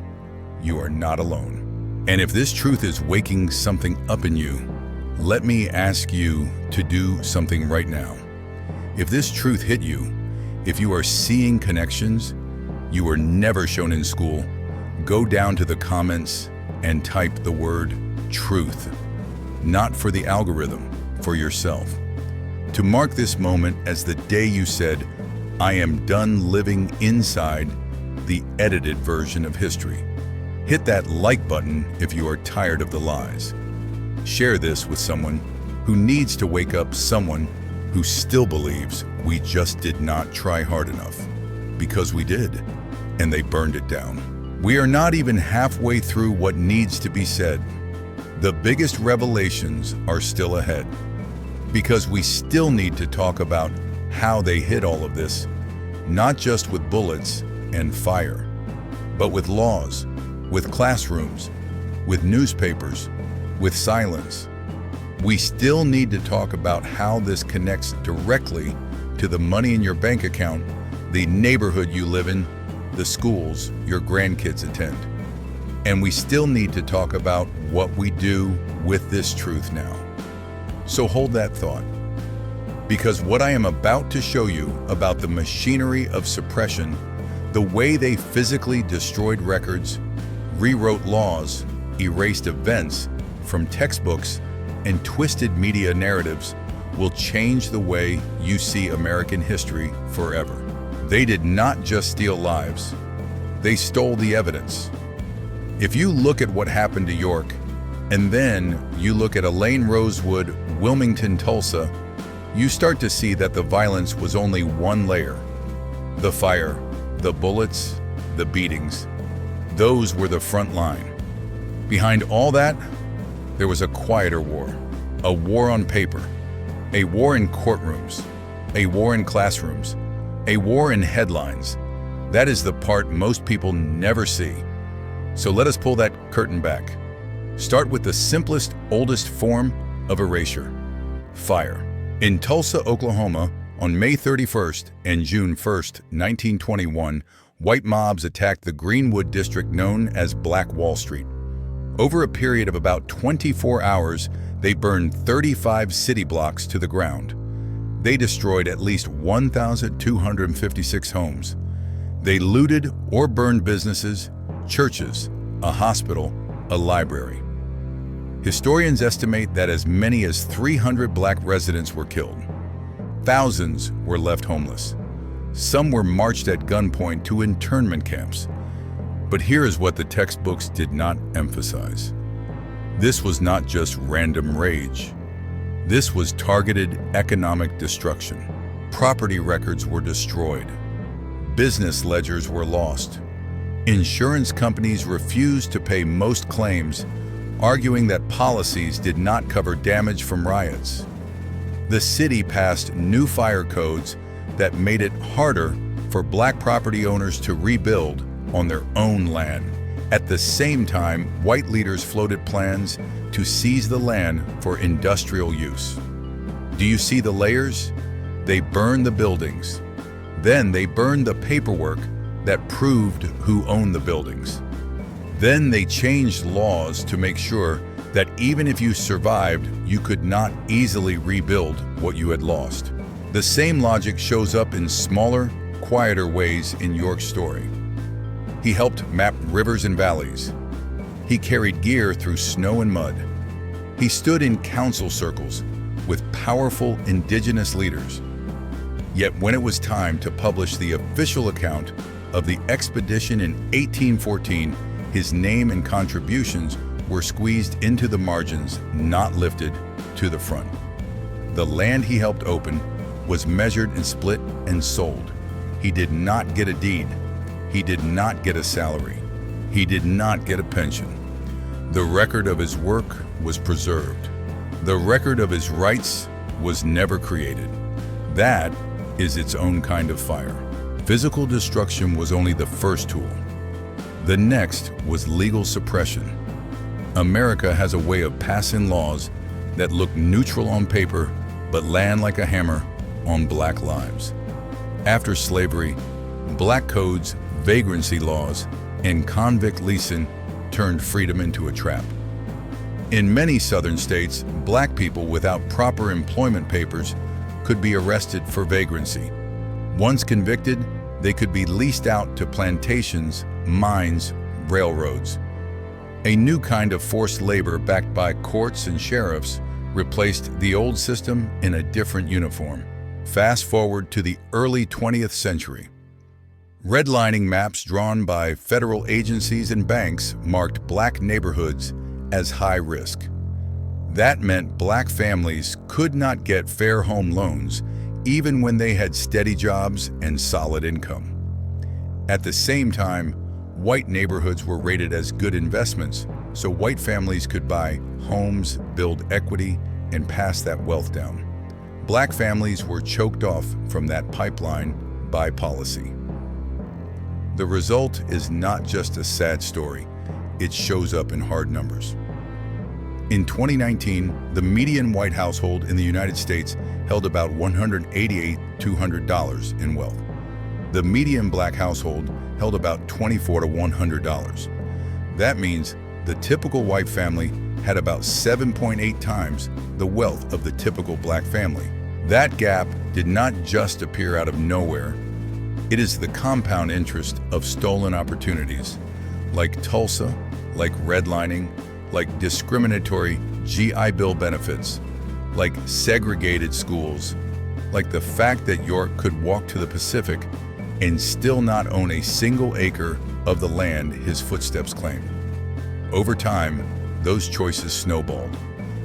you are not alone. And if this truth is waking something up in you, let me ask you to do something right now. If this truth hit you, if you are seeing connections you were never shown in school, go down to the comments and type the word truth. Not for the algorithm, for yourself. to mark this moment as the day you said, "I am done living inside the edited version of history." Hit that like button if you are tired of the lies. Share this with someone who needs to wake up, someone who still believes we just did not try hard enough. Because we did, and they burned it down. We are not even halfway through what needs to be said. The biggest revelations are still ahead. Because we still need to talk about how they hid all of this, not just with bullets and fire, but with laws, with classrooms, with newspapers, with silence. We still need to talk about how this connects directly to the money in your bank account, the neighborhood you live in, the schools your grandkids attend. And we still need to talk about what we do with this truth now. So hold that thought, because what I am about to show you about the machinery of suppression, the way they physically destroyed records, rewrote laws, erased events from textbooks, and twisted media narratives, will change the way you see American history forever. They did not just steal lives, they stole the evidence. If you look at what happened to York, and then you look at Elaine, Rosewood, Wilmington, Tulsa, you start to see that the violence was only one layer. The fire, the bullets, the beatings, those were the front line. Behind all that, there was a quieter war, a war on paper, a war in courtrooms, a war in classrooms, a war in headlines. That is the part most people never see. So let us pull that curtain back. Start with the simplest, oldest form of erasure: fire. In Tulsa, Oklahoma, on May 31st and June 1st, 1921, white mobs attacked the Greenwood district known as Black Wall Street. Over a period of about 24 hours, they burned 35 city blocks to the ground. They destroyed at least 1,256 homes. They looted or burned businesses, churches, a hospital, a library. Historians estimate that as many as 300 black residents were killed. Thousands were left homeless. Some were marched at gunpoint to internment camps. But here is what the textbooks did not emphasize. This was not just random rage. This was targeted economic destruction. Property records were destroyed. Business ledgers were lost. Insurance companies refused to pay most claims, arguing that policies did not cover damage from riots. The city passed new fire codes that made it harder for black property owners to rebuild on their own land. At the same time, white leaders floated plans to seize the land for industrial use. Do you see the layers? They burned the buildings. Then they burned the paperwork that proved who owned the buildings. Then they changed laws to make sure that even if you survived, you could not easily rebuild what you had lost. The same logic shows up in smaller, quieter ways in York's story. He helped map rivers and valleys. He carried gear through snow and mud. He stood in council circles with powerful Indigenous leaders. Yet when it was time to publish the official account of the expedition in 1814, his name and contributions were squeezed into the margins, not lifted to the front. The land he helped open was measured and split and sold. He did not get a deed. He did not get a salary. He did not get a pension. The record of his work was preserved. The record of his rights was never created. That is its own kind of fire. Physical destruction was only the first tool. The next was legal suppression. America has a way of passing laws that look neutral on paper but land like a hammer on black lives. After slavery, black codes, vagrancy laws, and convict leasing turned freedom into a trap. In many southern states, black people without proper employment papers could be arrested for vagrancy. Once convicted, they could be leased out to plantations, mines, railroads. A new kind of forced labor backed by courts and sheriffs replaced the old system in a different uniform. Fast forward to the early 20th century. Redlining maps drawn by federal agencies and banks marked black neighborhoods as high risk. That meant black families could not get fair home loans even when they had steady jobs and solid income. At the same time, white neighborhoods were rated as good investments, so white families could buy homes, build equity, and pass that wealth down. Black families were choked off from that pipeline by policy. The result is not just a sad story, it shows up in hard numbers. In 2019, the median white household in the United States held about $188,200 in wealth. The median black household held about $24 to $100. That means the typical white family had about 7.8 times the wealth of the typical black family. That gap did not just appear out of nowhere. It is the compound interest of stolen opportunities, like Tulsa, like redlining, like discriminatory GI Bill benefits, like segregated schools, like the fact that York could walk to the Pacific and still not own a single acre of the land his footsteps claimed. Over time, those choices snowballed.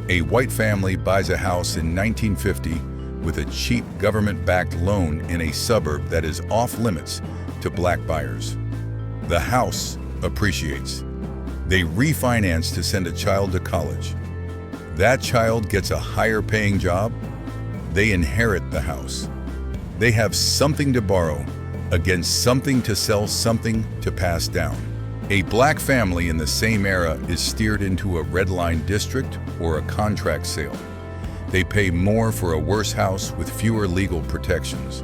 A white family buys a house in 1950 with a cheap government-backed loan in a suburb that is off-limits to black buyers. The house appreciates. They refinance to send a child to college. That child gets a higher-paying job. They inherit the house. They have something to borrow against something to sell, something to pass down. A black family in the same era is steered into a redline district or a contract sale. They pay more for a worse house with fewer legal protections.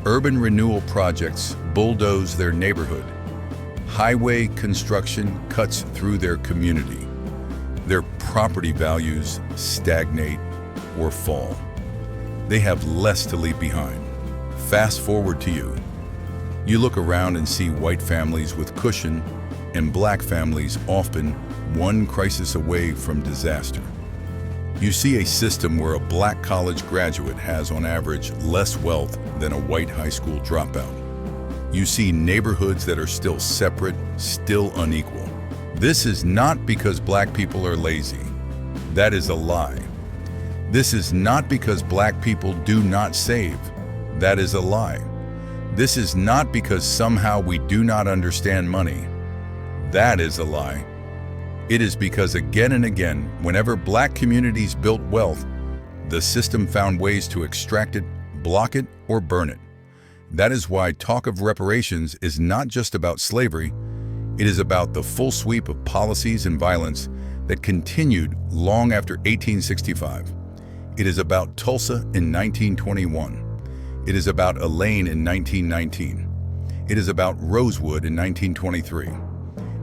Urban renewal projects bulldoze their neighborhood. Highway construction cuts through their community. Their property values stagnate or fall. They have less to leave behind. Fast forward to you. You look around and see white families with cushion and black families often one crisis away from disaster. You see a system where a black college graduate has on average less wealth than a white high school dropout. You see neighborhoods that are still separate, still unequal. This is not because black people are lazy. That is a lie. This is not because black people do not save. That is a lie. This is not because somehow we do not understand money. That is a lie. It is because again and again, whenever black communities built wealth, the system found ways to extract it, block it, or burn it. That is why talk of reparations is not just about slavery, it is about the full sweep of policies and violence that continued long after 1865. It is about Tulsa in 1921. It is about Elaine in 1919. It is about Rosewood in 1923.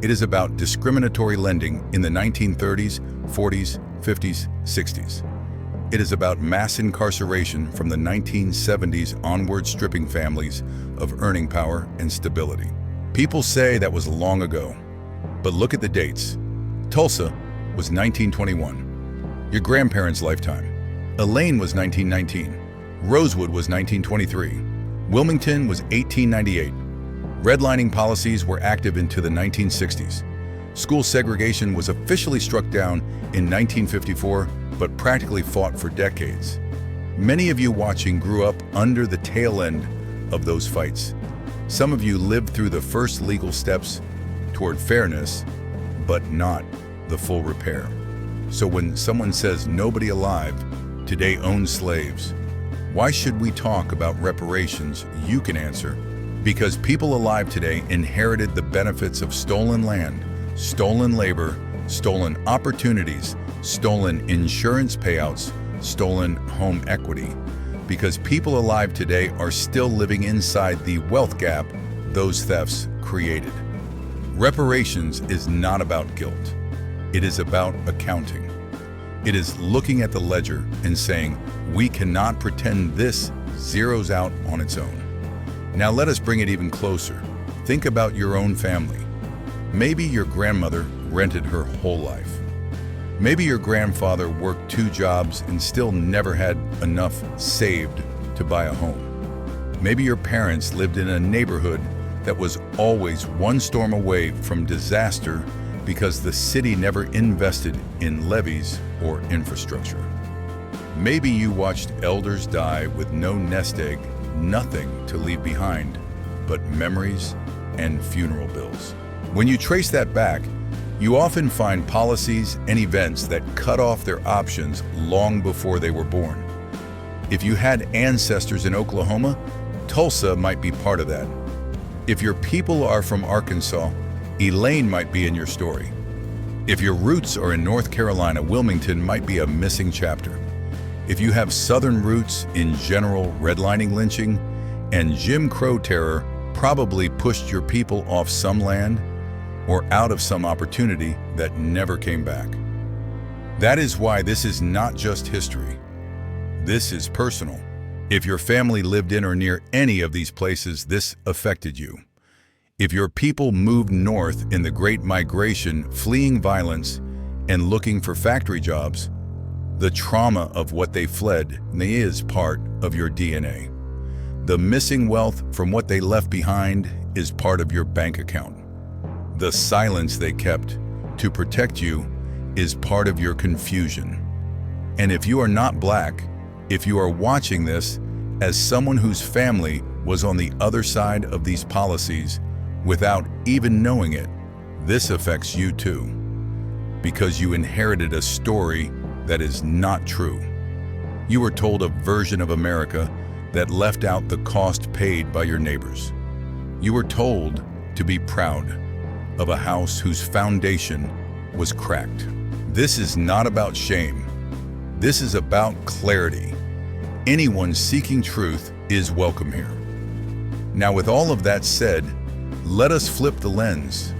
It is about discriminatory lending in the 1930s, 40s, 50s, 60s. It is about mass incarceration from the 1970s onward, stripping families of earning power and stability. People say that was long ago, but look at the dates. Tulsa was 1921, your grandparents' lifetime. Elaine was 1919. Rosewood was 1923. Wilmington was 1898. Redlining policies were active into the 1960s. School segregation was officially struck down in 1954, but practically fought for decades. Many of you watching grew up under the tail end of those fights. Some of you lived through the first legal steps toward fairness, but not the full repair. So when someone says nobody alive today owns slaves, why should we talk about reparations? You can answer. Because people alive today inherited the benefits of stolen land, stolen labor, stolen opportunities, stolen insurance payouts, stolen home equity. Because people alive today are still living inside the wealth gap those thefts created. Reparations is not about guilt. It is about accounting. It is looking at the ledger and saying, we cannot pretend this zeroes out on its own. Now let us bring it even closer. Think about your own family. Maybe your grandmother rented her whole life. Maybe your grandfather worked 2 jobs and still never had enough saved to buy a home. Maybe your parents lived in a neighborhood that was always one storm away from disaster because the city never invested in levees or infrastructure. Maybe you watched elders die with no nest egg, nothing to leave behind but memories and funeral bills. When you trace that back, you often find policies and events that cut off their options long before they were born. If you had ancestors in Oklahoma, Tulsa might be part of that. If your people are from Arkansas, Elaine might be in your story. If your roots are in North Carolina, Wilmington might be a missing chapter. If you have Southern roots in general redlining lynching and Jim Crow terror probably pushed your people off some land or out of some opportunity that never came back. That is why this is not just history. This is personal. If your family lived in or near any of these places, this affected you. If your people moved north in the Great Migration, fleeing violence and looking for factory jobs, the trauma of what they fled is part of your DNA. The missing wealth from what they left behind is part of your bank account. The silence they kept to protect you is part of your confusion. And if you are not Black, if you are watching this as someone whose family was on the other side of these policies without even knowing it, this affects you too, because you inherited a story that is not true. You were told a version of America that left out the cost paid by your neighbors. You were told to be proud of a house whose foundation was cracked. This is not about shame. This is about clarity. Anyone seeking truth is welcome here. Now, with all of that said, let us flip the lens.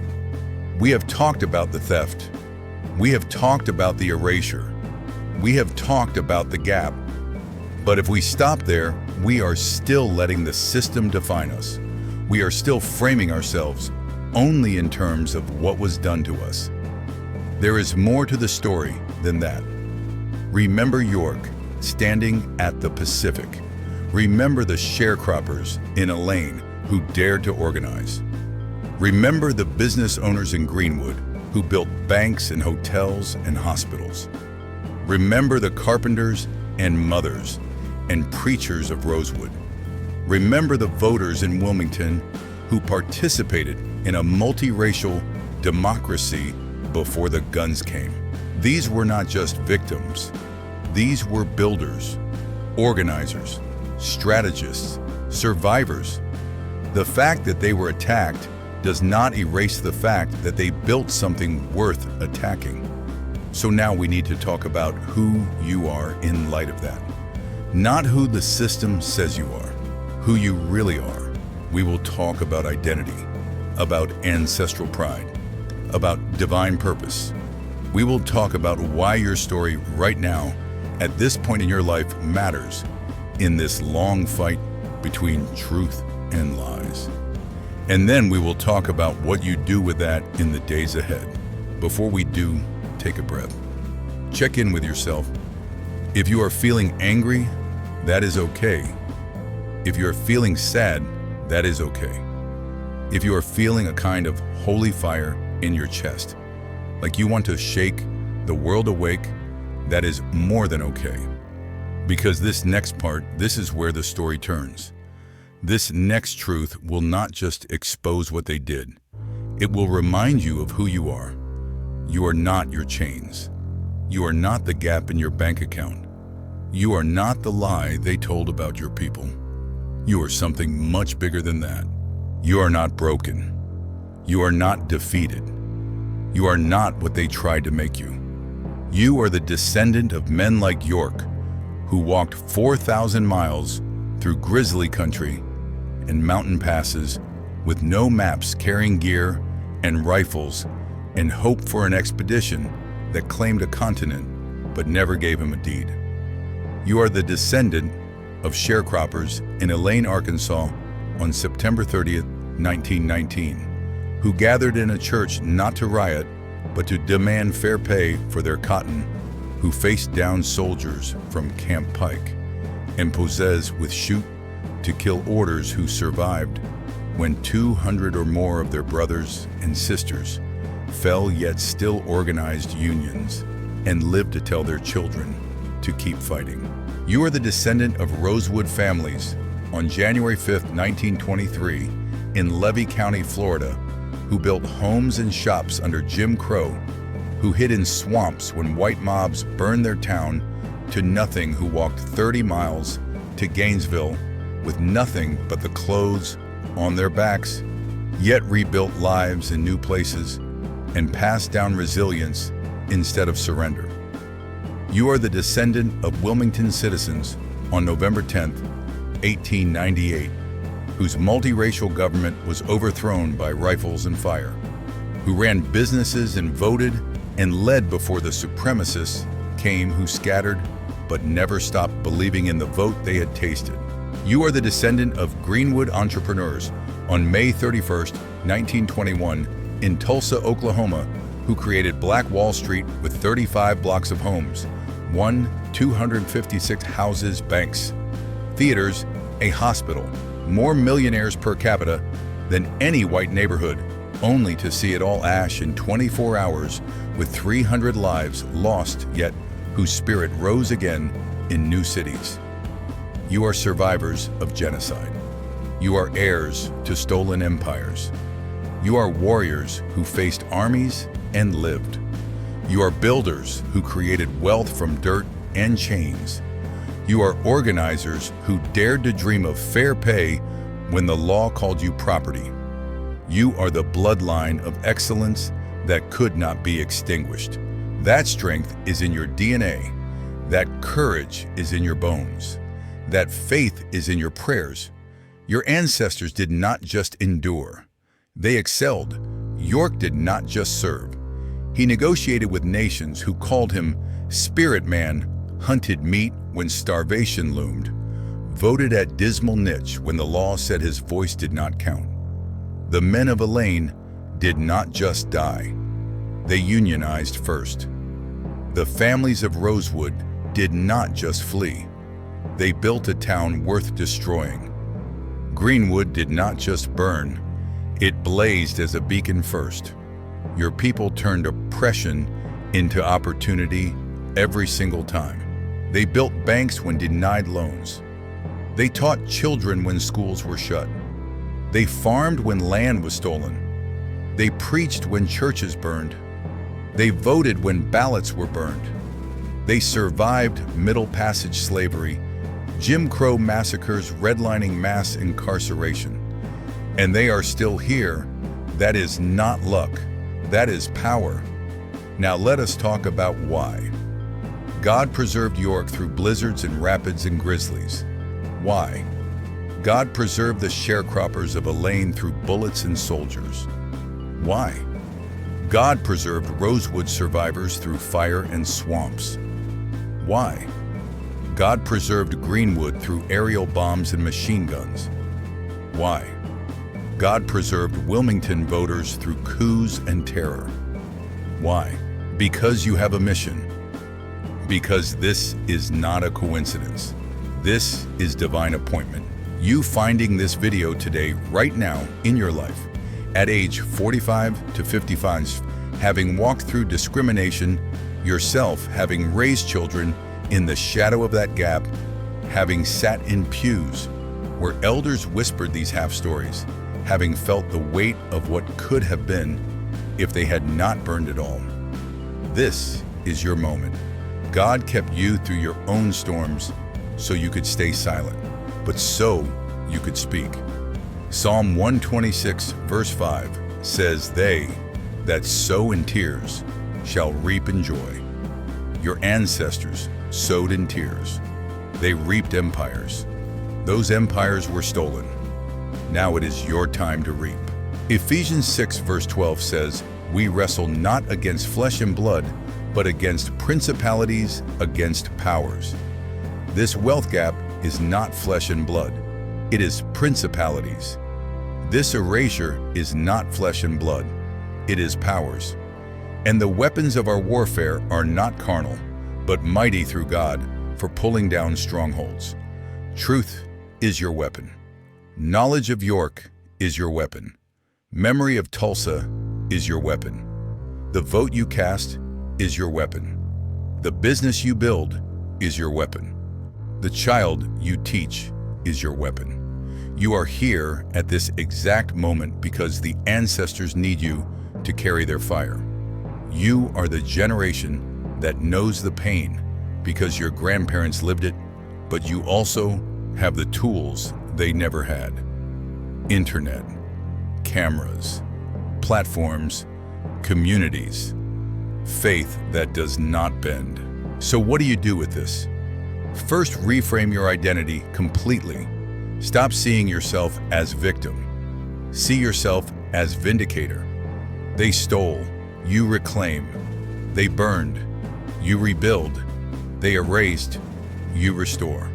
We have talked about the theft. We have talked about the erasure. We have talked about the gap. But if we stop there, we are still letting the system define us. We are still framing ourselves only in terms of what was done to us. There is more to the story than that. Remember York standing at the Pacific. Remember the sharecroppers in Elaine who dared to organize. Remember the business owners in Greenwood who built banks and hotels and hospitals. Remember the carpenters and mothers and preachers of Rosewood. Remember the voters in Wilmington who participated in a multiracial democracy before the guns came. These were not just victims. These were builders, organizers, strategists, survivors. The fact that they were attacked does not erase the fact that they built something worth attacking. So now we need to talk about who you are in light of that. Not who the system says you are, who you really are. We will talk about identity, about ancestral pride, about divine purpose. We will talk about why your story right now, at this point in your life, matters in this long fight between truth and lies. And then we will talk about what you do with that in the days ahead. Before we do, take a breath. Check in with yourself. If you are feeling angry, that is okay. If you are feeling sad, that is okay. If you are feeling a kind of holy fire in your chest, like you want to shake the world awake, that is more than okay. Because this next part, this is where the story turns. This next truth will not just expose what they did. It will remind you of who you are. You are not your chains. You are not the gap in your bank account. You are not the lie they told about your people. You are something much bigger than that. You are not broken. You are not defeated. You are not what they tried to make you. You are the descendant of men like York, who walked 4,000 miles through grizzly country and mountain passes with no maps, carrying gear and rifles and hope for an expedition that claimed a continent but never gave him a deed. You are the descendant of sharecroppers in Elaine, Arkansas on September 30th, 1919, who gathered in a church not to riot, but to demand fair pay for their cotton, who faced down soldiers from Camp Pike and possessed with shoot to kill orders who survived when 200 or more of their brothers and sisters fell, yet still organized unions and lived to tell their children to keep fighting. You are the descendant of Rosewood families on January 5, 1923, in Levy County, Florida, who built homes and shops under Jim Crow, who hid in swamps when white mobs burned their town to nothing, who walked 30 miles to Gainesville with nothing but the clothes on their backs, yet rebuilt lives in new places and passed down resilience instead of surrender. You are the descendant of Wilmington citizens on November 10, 1898, whose multiracial government was overthrown by rifles and fire, who ran businesses and voted and led before the supremacists came, who scattered but never stopped believing in the vote they had tasted. You are the descendant of Greenwood entrepreneurs on May 31, 1921, in Tulsa, Oklahoma, who created Black Wall Street with 35 blocks of homes, 256 houses, banks, theaters, a hospital, more millionaires per capita than any white neighborhood, only to see it all ash in 24 hours with 300 lives lost, yet whose spirit rose again in new cities. You are survivors of genocide. You are heirs to stolen empires. You are warriors who faced armies and lived. You are builders who created wealth from dirt and chains. You are organizers who dared to dream of fair pay when the law called you property. You are the bloodline of excellence that could not be extinguished. That strength is in your DNA. That courage is in your bones. That faith is in your prayers. Your ancestors did not just endure. They excelled. York did not just serve. He negotiated with nations who called him Spirit Man, hunted meat when starvation loomed, voted at dismal niche when the law said his voice did not count. The men of Elaine did not just die. They unionized first. The families of Rosewood did not just flee. They built a town worth destroying. Greenwood did not just burn. It blazed as a beacon first. Your people turned oppression into opportunity every single time. They built banks when denied loans. They taught children when schools were shut. They farmed when land was stolen. They preached when churches burned. They voted when ballots were burned. They survived Middle Passage slavery, Jim Crow massacres, redlining, mass incarceration. And they are still here. That is not luck. That is power. Now let us talk about why. God preserved York through blizzards and rapids and grizzlies. Why? God preserved the sharecroppers of Elaine through bullets and soldiers. Why? God preserved Rosewood survivors through fire and swamps. Why? God preserved Greenwood through aerial bombs and machine guns. Why? God preserved Wilmington voters through coups and terror. Why? Because you have a mission. Because this is not a coincidence. This is divine appointment. You finding this video today, right now, in your life, at age 45 to 55, having walked through discrimination, yourself having raised children in the shadow of that gap, having sat in pews where elders whispered these half-stories, having felt the weight of what could have been if they had not burned it all. This is your moment. God kept you through your own storms so you could stay silent, but so you could speak. Psalm 126, verse 5 says, "They that sow in tears shall reap in joy." Your ancestors sowed in tears. They reaped empires. Those empires were stolen. Now it is your time to reap. Ephesians 6, verse 12 says, "We wrestle not against flesh and blood, but against principalities, against powers." This wealth gap is not flesh and blood. It is principalities. This erasure is not flesh and blood. It is powers. And the weapons of our warfare are not carnal, but mighty through God for pulling down strongholds. Truth is your weapon. Knowledge of York is your weapon. Memory of Tulsa is your weapon. The vote you cast is your weapon. The business you build is your weapon. The child you teach is your weapon. You are here at this exact moment because the ancestors need you to carry their fire. You are the generation that knows the pain because your grandparents lived it, but you also have the tools they never had. Internet, cameras, platforms, communities, faith that does not bend. So what do you do with this? First, reframe your identity completely. Stop seeing yourself as victim. See yourself as vindicator. They stole, you reclaim. They burned, you rebuild. They erased, you restore.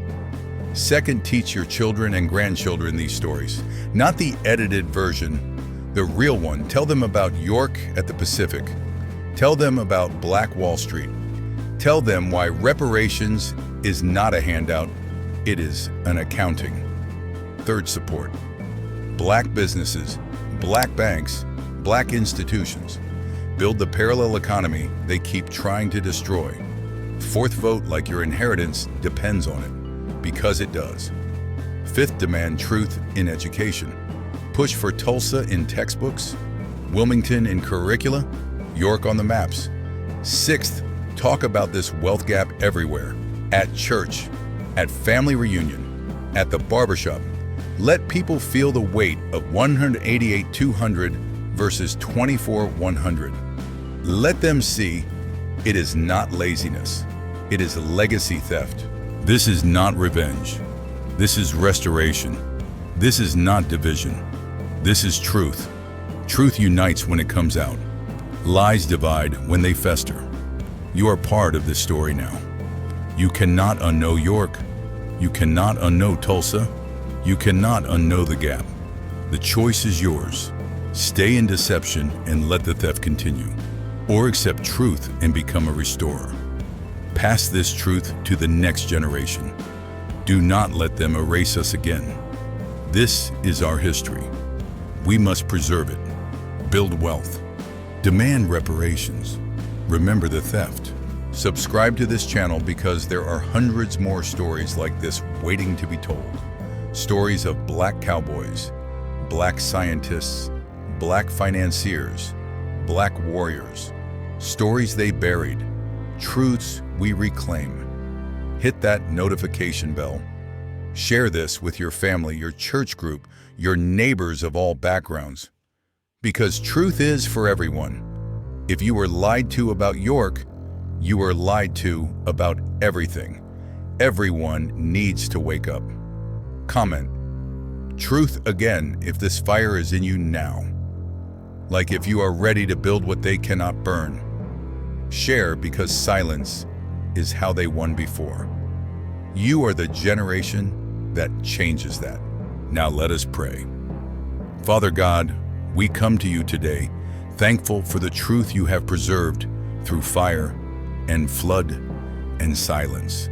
Second, teach your children and grandchildren these stories. Not the edited version, the real one. Tell them about York at the Pacific. Tell them about Black Wall Street. Tell them why reparations is not a handout, it is an accounting. Third, support. Black businesses, Black banks, Black institutions. Build the parallel economy they keep trying to destroy. Fourth, vote like your inheritance depends on it, because it does. Fifth, demand truth in education. Push for Tulsa in textbooks, Wilmington in curricula, York on the maps. Sixth, talk about this wealth gap everywhere. At church, at family reunion, at the barbershop. Let people feel the weight of 188,200 versus 24,100. Let them see it is not laziness. It is legacy theft. This is not revenge. This is restoration. This is not division. This is truth. Truth unites when it comes out. Lies divide when they fester. You are part of this story now. You cannot unknow York. You cannot unknow Tulsa. You cannot unknow the gap. The choice is yours. Stay in deception and let the theft continue, or accept truth and become a restorer. Pass this truth to the next generation. Do not let them erase us again. This is our history. We must preserve it. Build wealth. Demand reparations. Remember the theft. Subscribe to this channel because there are hundreds more stories like this waiting to be told. Stories of Black cowboys, Black scientists, Black financiers, Black warriors. Stories they buried, truths we reclaim. Hit that notification bell. Share this with your family, your church group, your neighbors of all backgrounds. Because truth is for everyone. If you were lied to about York, you were lied to about everything. Everyone needs to wake up. Comment. Truth again if this fire is in you now. Like if you are ready to build what they cannot burn. Share because silence is how they won before. You are the generation that changes that. Now let us pray. Father God, we come to you today, thankful for the truth you have preserved through fire and flood and silence.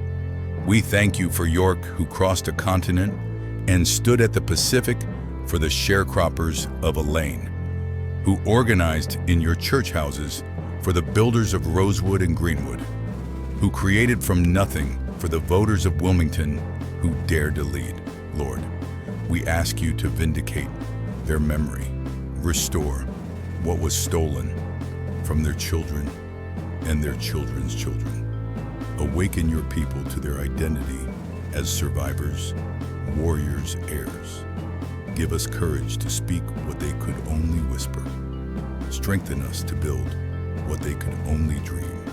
We thank you for York, who crossed a continent and stood at the Pacific for the sharecroppers of Elaine, who organized in your church houses for the builders of Rosewood and Greenwood, who created from nothing for the voters of Wilmington who dared to lead. Lord, we ask you to vindicate their memory, restore what was stolen from their children and their children's children. Awaken your people to their identity as survivors, warriors, heirs. Give us courage to speak what they could only whisper. Strengthen us to build what they could only dream.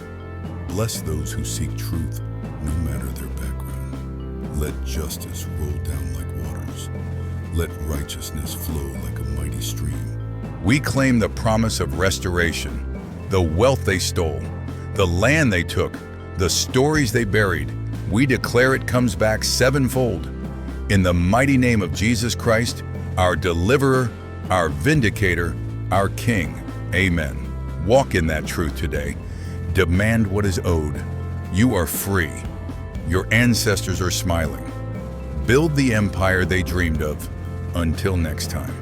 Bless those who seek truth, no matter their background. Let justice roll down like waters. Let righteousness flow like a mighty stream. We claim the promise of restoration, the wealth they stole, the land they took, the stories they buried. We declare it comes back sevenfold. In the mighty name of Jesus Christ, our deliverer, our vindicator, our King. Amen. Walk in that truth today. Demand what is owed. You are free. Your ancestors are smiling. Build the empire they dreamed of. Until next time.